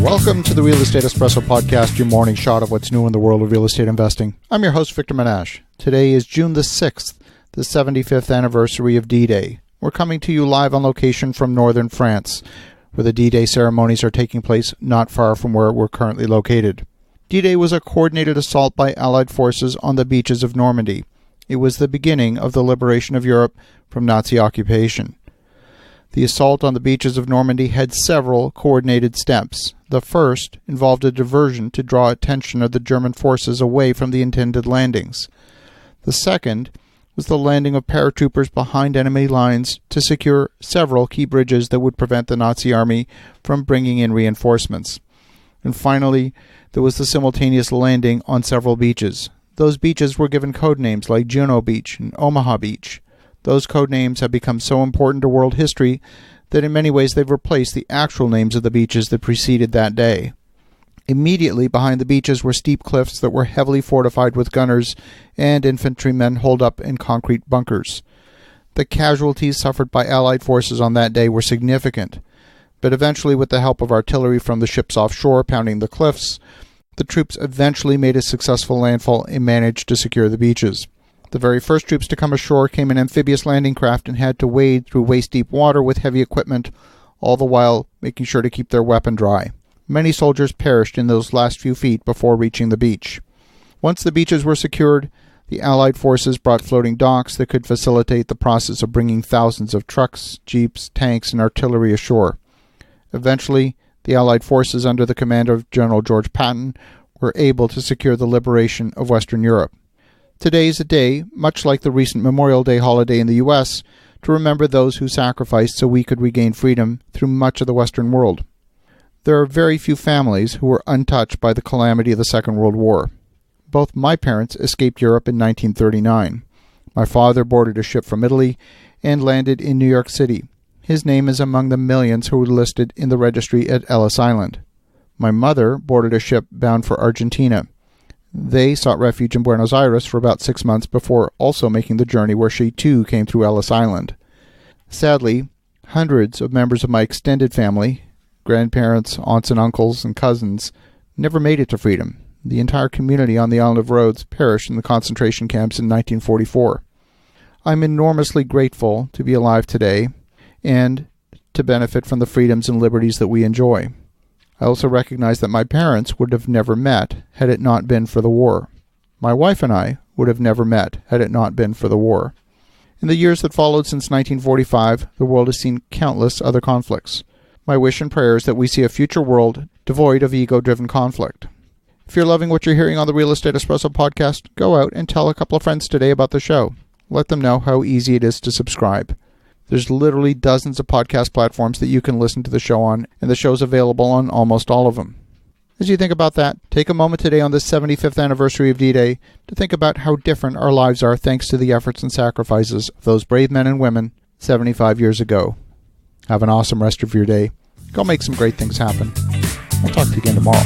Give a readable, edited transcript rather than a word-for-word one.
Welcome to the Real Estate Espresso Podcast, your morning shot of what's new in the world of real estate investing. I'm your host, Victor Menashe. Today is June the 6th, the 75th anniversary of D-Day. We're coming to you live on location from northern France, where the D-Day ceremonies are taking place not far from where we're currently located. D-Day was a coordinated assault by Allied forces on the beaches of Normandy. It was the beginning of the liberation of Europe from Nazi occupation. The assault on the beaches of Normandy had several coordinated steps. The first involved a diversion to draw attention of the German forces away from the intended landings. The second was the landing of paratroopers behind enemy lines to secure several key bridges that would prevent the Nazi army from bringing in reinforcements. And finally, there was the simultaneous landing on several beaches. Those beaches were given codenames like Juno Beach and Omaha Beach. Those codenames have become so important to world history that in many ways they've replaced the actual names of the beaches that preceded that day. Immediately behind the beaches were steep cliffs that were heavily fortified with gunners and infantrymen holed up in concrete bunkers. The casualties suffered by Allied forces on that day were significant, but eventually, with the help of artillery from the ships offshore pounding the cliffs, the troops eventually made a successful landfall and managed to secure the beaches. The very first troops to come ashore came in amphibious landing craft and had to wade through waist-deep water with heavy equipment, all the while making sure to keep their weapon dry. Many soldiers perished in those last few feet before reaching the beach. Once the beaches were secured, the Allied forces brought floating docks that could facilitate the process of bringing thousands of trucks, jeeps, tanks, and artillery ashore. Eventually, the Allied forces under the command of General George Patton were able to secure the liberation of Western Europe. Today is a day, much like the recent Memorial Day holiday in the U.S., to remember those who sacrificed so we could regain freedom through much of the Western world. There are very few families who were untouched by the calamity of the Second World War. Both my parents escaped Europe in 1939. My father boarded a ship from Italy and landed in New York City. His name is among the millions who were listed in the registry at Ellis Island. My mother boarded a ship bound for Argentina. They sought refuge in Buenos Aires for about 6 months before also making the journey where she too came through Ellis Island. Sadly, hundreds of members of my extended family, grandparents, aunts and uncles, and cousins, never made it to freedom. The entire community on the island of Rhodes perished in the concentration camps in 1944. I'm enormously grateful to be alive today and to benefit from the freedoms and liberties that we enjoy. I also recognize that my parents would have never met had it not been for the war. My wife and I would have never met had it not been for the war. In the years that followed since 1945, the world has seen countless other conflicts. My wish and prayer is that we see a future world devoid of ego-driven conflict. If you're loving what you're hearing on the Real Estate Espresso podcast, go out and tell a couple of friends today about the show. Let them know how easy it is to subscribe. There's literally dozens of podcast platforms that you can listen to the show on, and the show's available on almost all of them. As you think about that, take a moment today on this 75th anniversary of D-Day to think about how different our lives are thanks to the efforts and sacrifices of those brave men and women 75 years ago. Have an awesome rest of your day. Go make some great things happen. I'll talk to you again tomorrow.